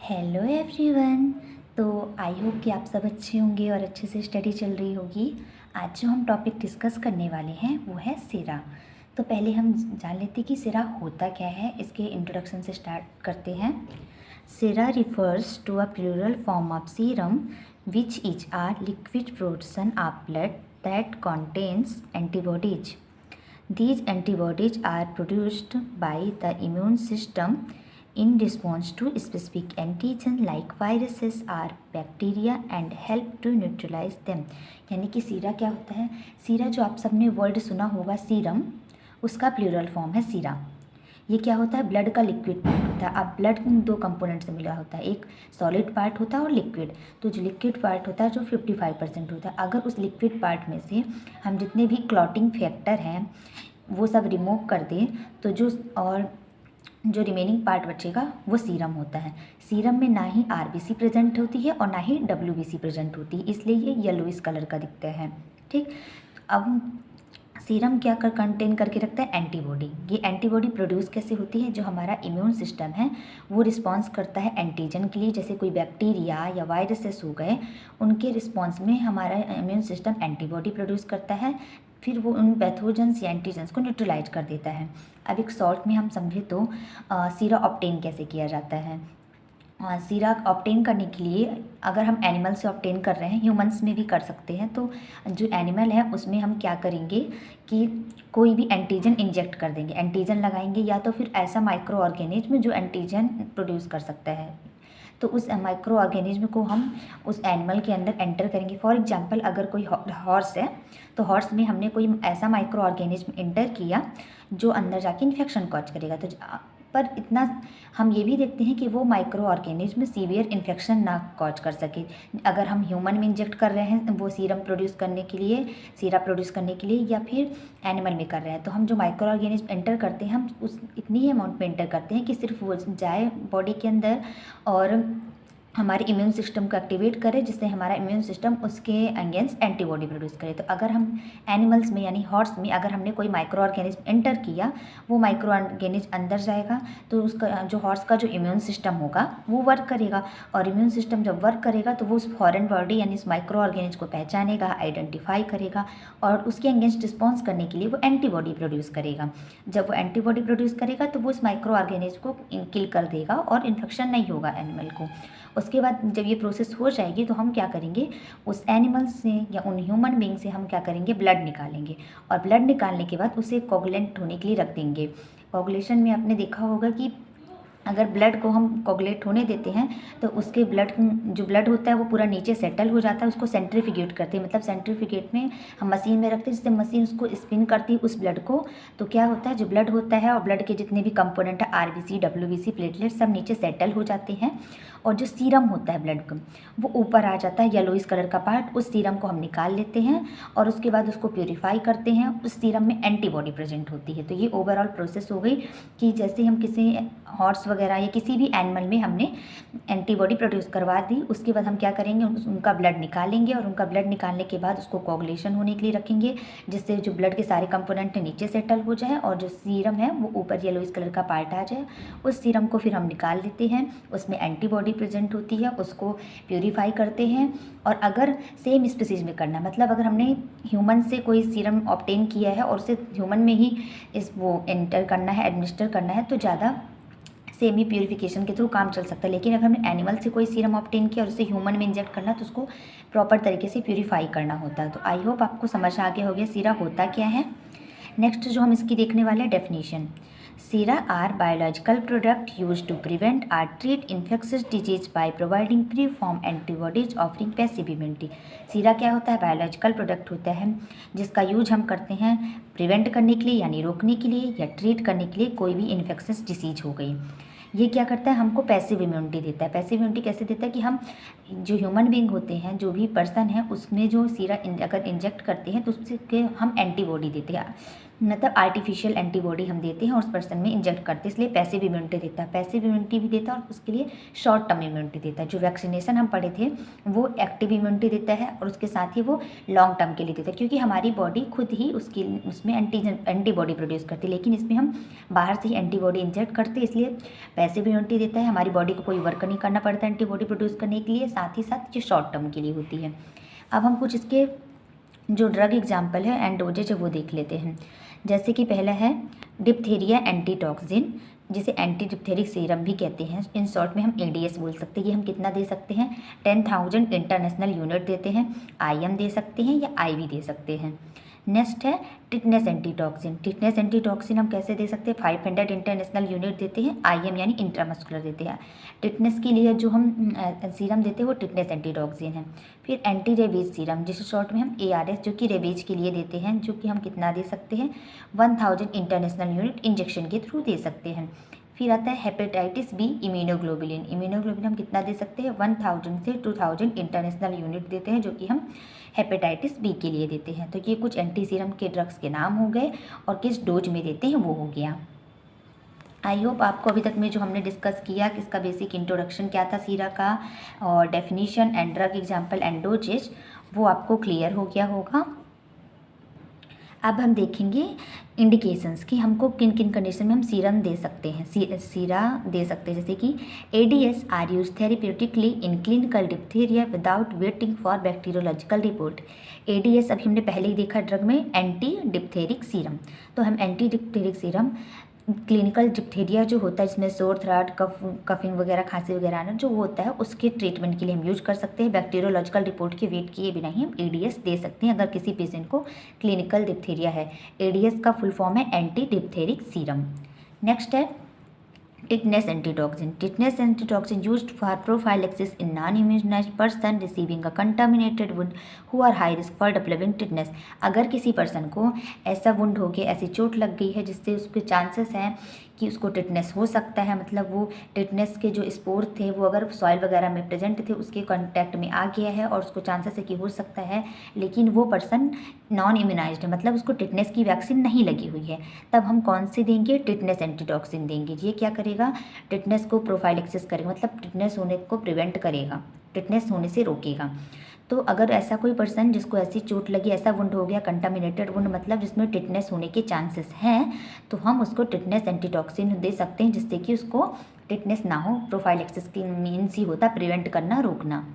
Hello everyone. तो I hope कि आप सब अच्छे होंगे और अच्छे से स्टडी चल रही होगी। आज जो हम टॉपिक डिस्कस करने वाले हैं वो है सीरा। तो पहले हम जान लेते हैं कि सीरा होता क्या है। इसके इंट्रोडक्शन से स्टार्ट करते हैं। Sera refers to a plural form of serum which is a liquid portion of blood that contains antibodies. These antibodies are produced by the immune system in response to specific antigen like viruses or bacteria and help to neutralize them. यानी कि सीरा क्या होता है। सीरा जो आप सबने word सुना होगा सीरम, उसका प्लूरल फॉर्म है सीरा। ये क्या होता है, ब्लड का लिक्विड पार्ट होता है। अब ब्लड दो कंपोनेंट से मिला होता है, एक सॉलिड पार्ट होता है और लिक्विड। तो जो लिक्विड पार्ट होता है जो 55% होता है, अगर उस लिक्विड पार्ट में से हम जितने भी क्लॉटिंग फैक्टर हैं वो सब रिमूव कर दें तो जो रिमेनिंग पार्ट बचेगा वो सीरम होता है। सीरम में ना ही आरबीसी प्रेजेंट होती है और ना ही डब्ल्यूबीसी प्रेजेंट होती है, इसलिए ये येलोइश कलर का दिखता है। ठीक, अब सीरम क्या कंटेन करके रखता है, एंटीबॉडी। ये एंटीबॉडी प्रोड्यूस कैसे होती है, जो हमारा इम्यून सिस्टम है वो रिस्पॉन्स करता है एंटीजन के लिए। जैसे कोई बैक्टीरिया या वायरसेस हो गए, उनके रिस्पॉन्स में हमारा इम्यून सिस्टम एंटीबॉडी प्रोड्यूस करता है, फिर वो उन पैथोजेंस या एंटीजेंस को न्यूट्रलाइज कर देता है। अब एक शॉर्ट में हम समझे तो सीरा ऑब्टेन कैसे किया जाता है। सीरा ऑब्टेन करने के लिए अगर हम एनिमल से ऑब्टेन कर रहे हैं, ह्यूमंस में भी कर सकते हैं। तो जो एनिमल है उसमें हम क्या करेंगे कि कोई भी एंटीजन इंजेक्ट कर देंगे, एंटीजन लगाएंगे, या तो फिर ऐसा माइक्रो ऑर्गेनिज्म जो एंटीजन प्रोड्यूस कर सकता है। तो उस माइक्रो ऑर्गेनिज्म को हम उस एनिमल के अंदर एंटर करेंगे। फॉर एग्जांपल अगर कोई हॉर्स है तो हॉर्स में हमने कोई ऐसा माइक्रो ऑर्गेनिज्म एंटर किया जो अंदर जाके इन्फेक्शन कॉज करेगा। तो पर इतना हम ये भी देखते हैं कि वो माइक्रो ऑर्गेनिज्म सीवियर इन्फेक्शन ना कॉज कर सके। अगर हम ह्यूमन में इंजेक्ट कर रहे हैं वो सीरम प्रोड्यूस करने के लिए, सीरा प्रोड्यूस करने के लिए, या फिर एनिमल में कर रहे हैं, तो हम जो माइक्रो ऑर्गेनिज्म एंटर करते हैं हम उस इतनी ही अमाउंट में एंटर करते हैं कि सिर्फ वो जाए बॉडी के अंदर और हमारे इम्यून सिस्टम को एक्टिवेट करे, जिससे हमारा इम्यून सिस्टम उसके अगेंस्ट एंटीबॉडी प्रोड्यूस करे। तो अगर हम एनिमल्स में यानी हॉर्स में अगर हमने कोई माइक्रो ऑर्गेनिज्म एंटर किया, वो माइक्रो ऑर्गेनिज्म अंदर जाएगा तो उसका जो हॉर्स का जो इम्यून सिस्टम होगा वो वर्क करेगा, और इम्यून सिस्टम जब वर्क करेगा तो वो उस फॉरेन बॉडी यानी इस माइक्रो ऑर्गेनिज्म को पहचानेगा, आइडेंटिफाई करेगा और उसके अगेंस्ट रिस्पॉन्स करने के लिए वो एंटीबॉडी प्रोड्यूस करेगा। जब वो एंटीबॉडी प्रोड्यूस करेगा तो वो उस माइक्रो ऑर्गेनिज्म को किल कर देगा और इन्फेक्शन नहीं होगा एनिमल को। उसके बाद जब ये प्रोसेस हो जाएगी तो हम क्या करेंगे, उस एनिमल से या उन ह्यूमन बीइंग से हम क्या करेंगे, ब्लड निकालेंगे, और ब्लड निकालने के बाद उसे कोगुलेंट होने के लिए रख देंगे। कोगुलेशन में आपने देखा होगा कि अगर ब्लड को हम कोगुलेट होने देते हैं तो उसके जो ब्लड होता है वो पूरा नीचे सेटल हो जाता है। उसको सेंट्रीफ्यूगेट करते हैं, मतलब सेंट्रीफ्यूगेट में हम मशीन में रखते हैं, जिससे मशीन उसको स्पिन करती है उस ब्लड को। तो क्या होता है, जो ब्लड होता है और ब्लड के जितने भी कंपोनेंट है आरबीसी, डब्ल्यूबीसी, प्लेटलेट, सब नीचे सेटल हो जाते हैं, और जो सीरम होता है ब्लड का वो ऊपर आ जाता है, येलोइश कलर का पार्ट। उस सीरम को हम निकाल लेते हैं और उसके बाद उसको प्योरीफाई करते हैं। उस सीरम में एंटीबॉडी प्रेजेंट होती है। तो ये ओवरऑल प्रोसेस हो गई कि जैसे हम किसी हॉर्स वगैरह या किसी भी एनिमल में हमने एंटीबॉडी प्रोड्यूस करवा दी, उसके बाद हम क्या करेंगे, उनका ब्लड निकालेंगे, और उनका ब्लड निकालने के बाद उसको कोगुलेशन होने के लिए रखेंगे, जिससे जो ब्लड के सारे कंपोनेंट नीचे सेटल हो जाए और जो सीरम है वो ऊपर येलोइश कलर का पार्ट आ जाए। उस सीरम को फिर हम निकाल लेते हैं, उसमें एंटीबॉडी प्रेजेंट होती है, उसको प्योरीफाई करते हैं। और अगर सेम स्पीसीज में करना, मतलब अगर हमने ह्यूमन से कोई सीरम ऑब्टेन किया है और उसे ह्यूमन में ही वो एंटर करना है, एडमिनिस्टर करना है, तो ज़्यादा सेमी प्यूरिफिकेशन के थ्रू काम चल सकता है। लेकिन अगर हमने एनिमल से कोई सीरम ऑब्टेन किया और उसे ह्यूमन में इंजेक्ट करना, तो उसको प्रॉपर तरीके से प्यूरीफाई करना होता है। तो आई होप आपको समझ आ गया हो गया सीरा होता क्या है। नेक्स्ट जो हम इसकी देखने वाले हैं, definition. Sera are biological product use to prevent or treat infectious disease by providing pre form antibodies offering passive immunity. Sera क्या होता है, बायोलॉजिकल प्रोडक्ट होता है जिसका यूज हम करते हैं प्रिवेंट करने के लिए यानी रोकने के लिए, या ट्रीट करने के लिए कोई भी इन्फेक्शियस डिसीज हो गई। ये क्या करता है, हमको पैसिव इम्यूनिटी देता है। पैसिव इम्यूनिटी कैसे देता है कि हम जो ह्यूमन बीइंग होते हैं, जो भी पर्सन है, उसमें जो सीरा अगर इंजेक्ट करते हैं तो उससे हम एंटीबॉडी देते हैं। मतलब आर्टिफिशियल एंटीबॉडी हम देते हैं और उस पर्सन में इंजेक्ट करते हैं, इसलिए पैसिव इम्यूनिटी देता है। पैसिव इम्यूनिटी भी देता है और उसके लिए शॉर्ट टर्म इम्यूनिटी देता है। जो वैक्सीनेशन हम पढ़े थे वो एक्टिव इम्यूनिटी देता है और उसके साथ ही वो लॉन्ग टर्म के लिए देता है, क्योंकि हमारी बॉडी खुद ही उसमें एंटीबॉडी प्रोड्यूस करती है, लेकिन इसमें हम बाहर से ही एंटीबॉडी इंजेक्ट करते हैं, इसलिए पैसिव इम्यूनिटी देता है। हमारी बॉडी को कोई वर्क नहीं करना पड़ता एंटीबॉडी प्रोड्यूस करने के लिए, साथ ही साथ ये शॉर्ट टर्म के लिए होती है। अब हम कुछ इसके जो ड्रग एग्जाम्पल है एंड डोजेज है वो देख लेते हैं। जैसे कि पहला है डिप्थीरिया एंटीटॉक्सिन, जिसे एंटी डिप्थेरिक सीरम भी कहते हैं। इन शॉर्ट में हम एडीएस बोल सकते हैं। ये हम कितना दे सकते हैं, 10,000 इंटरनेशनल यूनिट देते हैं। आईएम दे सकते हैं या आईवी दे सकते हैं। नेक्स्ट है टिटनेस एंटीटॉक्सिन। टिटनेस एंटीटॉक्सिन हम कैसे दे सकते हैं, 500 इंटरनेशनल यूनिट देते हैं। आईएम यानी इंट्रामस्कुलर देते हैं। टिटनेस के लिए जो हम सीरम देते हैं वो टिटनेस एंटीटॉक्सिन है। फिर एंटी रेबीज सीरम, जिसे शॉर्ट में हम एआरएस जो कि रेबीज के लिए देते हैं, जो कि हम कितना दे सकते हैं, 1000 इंटरनेशनल यूनिट इंजेक्शन के थ्रू दे सकते हैं। फिर आता है हेपेटाइटिस बी इम्यूनोग्लोबुलिन। इम्यूनोग्लोबुलिन हम कितना दे सकते हैं, 1000 से 2000 इंटरनेशनल यूनिट देते हैं, जो कि हम हेपेटाइटिस बी के लिए देते हैं। तो ये कुछ एंटी सीरम के ड्रग्स के नाम हो गए और किस डोज में देते हैं वो हो गया। आई होप आपको अभी तक में जो हमने डिस्कस किया कि इसका बेसिक इंट्रोडक्शन क्या था सीरा का, और definition and drug example and doses, वो आपको क्लियर हो गया होगा। अब हम देखेंगे इंडिकेशंस कि हमको किन किन कंडीशन में हम सीरम दे सकते हैं, सीरा दे सकते हैं। जैसे कि ADS are use therapeutically in clinical diphtheria without waiting for bacteriological report. ADS अभी हमने पहले ही देखा ड्रग में, एंटी डिप्थेरिक सीरम। तो हम anti diphtheric serum clinical diphtheria जो होता है, जिसमें सोर थ्रोट, कफिंग वगैरह, खांसी वगैरह आना जो होता है, उसके ट्रीटमेंट के लिए हम यूज कर सकते हैं। बैक्टीरियोलॉजिकल रिपोर्ट के वेट किए बिना ही हम एडीएस दे सकते हैं अगर किसी पेशेंट को क्लिनिकल डिप्थीरिया है। एडीएस का फुल फॉर्म है एंटी डिप्थेरिक सीरम। नेक्स्ट है tetanus antitoxin. Tetanus antitoxin used for prophylaxis in non immunized person receiving a contaminated wound who are high risk for developing tetanus. अगर किसी person को ऐसा wound हो गया, ऐसी चोट लग गई है जिससे उसके चांसेस हैं कि उसको टिटनेस हो सकता है, मतलब वो टिटनेस के जो स्पोर थे वो अगर सॉइल वगैरह में प्रेजेंट थे, उसके कांटेक्ट में आ गया है और उसको चांसेस है कि हो सकता है, लेकिन वो पर्सन नॉन इम्यूनाइज्ड है, मतलब उसको टिटनेस की वैक्सीन नहीं लगी हुई है, तब हम कौन से देंगे, टिटनेस एंटीटॉक्सिन देंगे। ये क्या करेगा, टिटनेस को प्रोफाइलेक्सिस करेगा, मतलब टिटनेस होने को प्रिवेंट करेगा, टिटनेस होने से रोकेगा। तो अगर ऐसा कोई पर्सन जिसको ऐसी चोट लगी, ऐसा वुंड हो गया, कंटामिनेटेड वुंड, मतलब जिसमें टिटनेस होने के चांसेस हैं, तो हम उसको टिटनेस एंटीटॉक्सिन दे सकते हैं, जिससे कि उसको टिटनेस ना हो। प्रोफाइलेक्सिस की मीन्स ही होता प्रिवेंट करना, रोकना।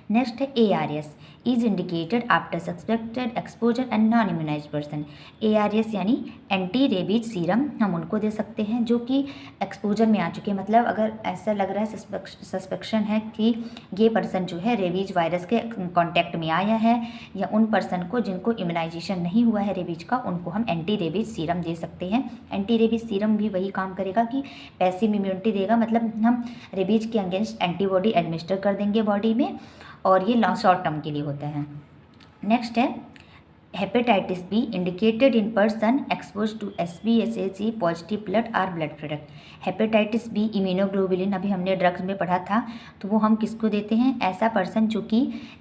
नेक्स्ट है ARS, is indicated after suspected exposure and non immunized person. ARS यानी एंटी रेबीज सीरम हम उनको दे सकते हैं जो कि एक्सपोजर में आ चुके हैं, मतलब अगर ऐसा लग रहा है, सस्पेक्शन है कि ये पर्सन जो है रेबीज वायरस के कांटेक्ट में आया है, या उन पर्सन को जिनको इम्यूनाइजेशन नहीं हुआ है रेबीज का, उनको हम एंटी रेबीज सीरम दे सकते हैं। एंटी रेबीज सीरम भी वही काम करेगा कि पैसिव इम्यूनिटी देगा, मतलब हम रेबीज के अगेंस्ट एंटीबॉडी एडमिनिस्टर कर देंगे बॉडी में, और ये शॉर्ट टर्म के लिए होता है। नेक्स्ट है hepatitis B, indicated in person expose to SBSAC positive blood or blood product. Hepatitis B immunoglobulin अभी हमने ड्रग्स में पढ़ा था, तो वो हम किसको देते हैं, ऐसा पर्सन जो कि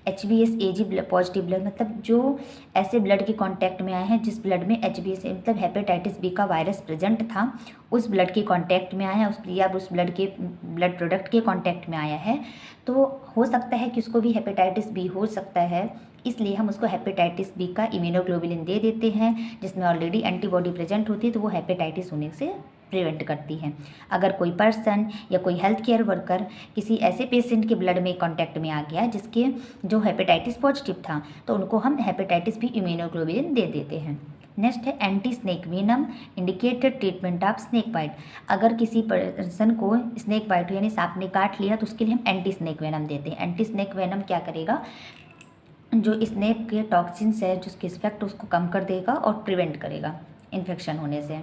HBsAg पॉजिटिव ब्लड, मतलब जो ऐसे ब्लड के कांटेक्ट में आए हैं जिस ब्लड में HBs मतलब हेपेटाइटिस बी का वायरस प्रेजेंट था, उस ब्लड के कांटेक्ट में आया है, या उस ब्लड प्रोडक्ट के कांटेक्ट में आया है, तो हो सकता है कि उसको भी हेपेटाइटिस बी हो सकता है, इसलिए हम उसको हेपेटाइटिस बी का इम्यूनोग्लोबुलिन दे देते हैं, जिसमें ऑलरेडी एंटीबॉडी प्रेजेंट होती है, तो वो हेपेटाइटिस होने से प्रिवेंट करती है। अगर कोई पर्सन या कोई हेल्थ केयर वर्कर किसी ऐसे पेशेंट के ब्लड में कांटेक्ट में आ गया जिसके जो हेपेटाइटिस पॉजिटिव था, तो उनको हम हेपेटाइटिस बी इम्यूनोग्लोबुलिन दे देते हैं। नेक्स्ट है anti snake venom, indicated treatment of snake bite. अगर किसी पर्सन को स्नेक बाइट यानी सांप ने काट लिया, तो उसके लिए हम एंटी स्नेक वेनम देते हैं। एंटी स्नेक वेनम क्या करेगा, जो स्नेक के टॉक्सिन्स है जिसके इफेक्ट उसको कम कर देगा और प्रिवेंट करेगा इन्फेक्शन होने से,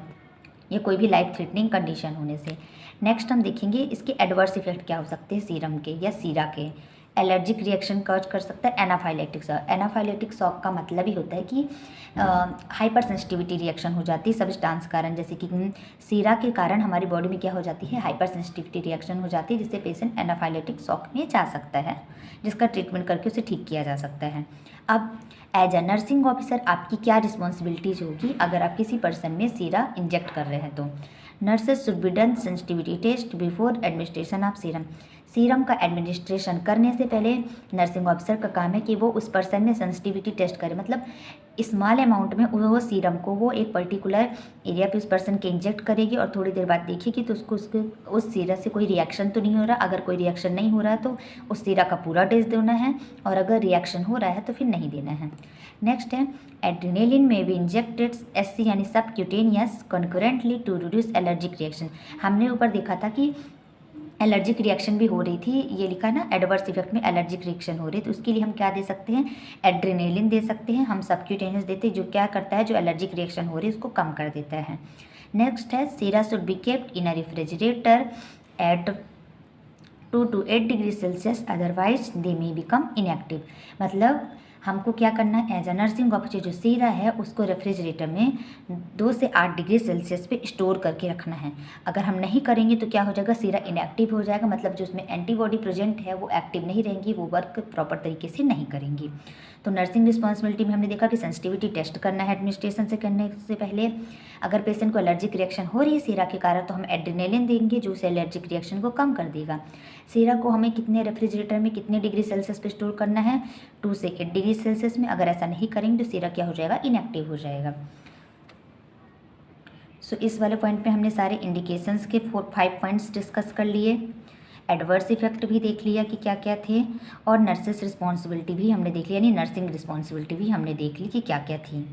या कोई भी लाइफ थ्रेटनिंग कंडीशन होने से। नेक्स्ट हम देखेंगे इसके एडवर्स इफेक्ट क्या हो सकते हैं सीरम के या सीरा के। एलर्जिक रिएक्शन कॉज कर सकता है एनाफाइलेटिक शॉक। एनाफाइलेटिक शॉक का मतलब ही होता है कि हाइपर सेंसिटिविटी रिएक्शन हो जाती है सब्सटेंस कारण, जैसे कि सीरा के कारण हमारी बॉडी में क्या हो जाती है, हाइपर सेंसिटिविटी रिएक्शन हो जाती है, जिससे पेशेंट एनाफाइलेटिक शॉक में जा सकता है, जिसका ट्रीटमेंट करके उसे ठीक किया जा सकता है। अब एज अ नर्सिंग ऑफिसर आपकी क्या रिस्पॉन्सिबिलिटीज होगी अगर आप किसी पर्सन में सीरा इंजेक्ट कर रहे हैं तो। Nurses should be done sensitivity test before administration of serum. Serum का एडमिनिस्ट्रेशन करने से पहले नर्सिंग ऑफिसर का काम है कि वो उस पर्सन में सेंसिटिविटी टेस्ट करे, मतलब स्मॉल अमाउंट में वो सीरम को वो एक पर्टिकुलर एरिया पे उस पर्सन के इंजेक्ट करेगी और थोड़ी देर बाद देखिए तो उसको उस सीरा से कोई रिएक्शन तो नहीं हो रहा। अगर कोई रिएक्शन नहीं हो रहा है तो उस सीरा का पूरा डोज देना है, और अगर रिएक्शन हो रहा है तो फिर नहीं देना है। नेक्स्ट है एड्रेनालिन में भी इंजेक्टेड एससी यानी subcutaneous concurrently to reduce allergic reaction. हमने ऊपर देखा था कि एलर्जिक रिएक्शन भी हो रही थी, ये लिखा है ना एडवर्स इफेक्ट में एलर्जिक रिएक्शन हो रही है, तो उसके लिए हम क्या दे सकते हैं, एड्रेनालिन दे सकते हैं, हम सबक्यूटेनियस देते हैं, जो क्या करता है जो एलर्जिक रिएक्शन हो रही है उसको कम कर देता है। नेक्स्ट है sera should be kept in a refrigerator at 2 to 8 degree Celsius, otherwise they may become inactive. मतलब हमको क्या करना है, एज अ नर्सिंग ऑफिसर जो सीरा है उसको रेफ्रिजरेटर में 2 से 8 डिग्री सेल्सियस पे स्टोर करके रखना है। अगर हम नहीं करेंगे तो क्या हो जाएगा, सीरा इनएक्टिव हो जाएगा, मतलब जो उसमें एंटीबॉडी प्रेजेंट है वो एक्टिव नहीं रहेंगी, वो वर्क प्रॉपर तरीके से नहीं करेंगी। तो नर्सिंग रिस्पॉन्सिबिलिटी में हमने देखा कि सेंसिटिविटी टेस्ट करना है एडमिनिस्ट्रेशन से करने से पहले। अगर पेशेंट को एलर्जिक रिएक्शन हो रही है सीरा के कारण तो हम एड्रेनालिन देंगे जो उस एलर्जिक रिएक्शन को कम कर देगा। सीरा को हमें कितने रेफ्रिजरेटर में कितने डिग्री सेल्सियस पे स्टोर करना है, 2 से 8 डिग्री सेल्सियस में। अगर ऐसा नहीं करेंगे तो सीरा क्या हो जाएगा, इनएक्टिव हो जाएगा। सो इस वाले पॉइंट पे हमने सारे इंडिकेशंस के 5 पॉइंट्स डिस्कस कर लिए, एडवर्स इफेक्ट भी देख लिया कि क्या क्या थे, और नर्सेस रिस्पॉन्सिबिलिटी भी हमने देख लिया, यानी नर्सिंग रिस्पॉन्सिबिलिटी भी हमने देख ली कि क्या क्या थी।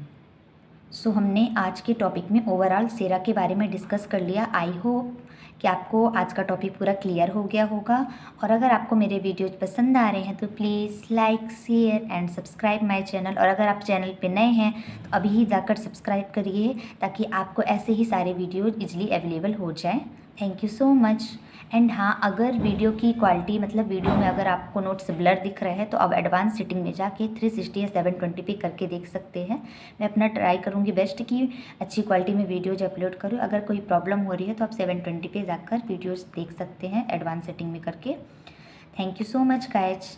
सो हमने आज के टॉपिक में ओवरऑल सीरा के बारे में डिस्कस कर लिया। आई होप कि आपको आज का टॉपिक पूरा क्लियर हो गया होगा, और अगर आपको मेरे वीडियोज पसंद आ रहे हैं तो please like share and subscribe my channel. और अगर आप चैनल पे नए हैं तो अभी ही जाकर सब्सक्राइब करिए ताकि आपको ऐसे ही सारे वीडियोज इजली अवेलेबल हो जाए। Thank you so much. And हाँ, अगर वीडियो की क्वालिटी मतलब वीडियो में अगर आपको नोट्स ब्लर दिख रहे हैं तो अब एडवांस सेटिंग में जाके 360 या 720 पे करके देख सकते हैं। मैं अपना ट्राई करूँगी बेस्ट कि अच्छी क्वालिटी में वीडियोज अपलोड करूँ। अगर कोई प्रॉब्लम हो रही है तो आप 720 पे जाकर वीडियोज़ देख सकते हैं एडवांस सेटिंग में करके। Thank you so much guys.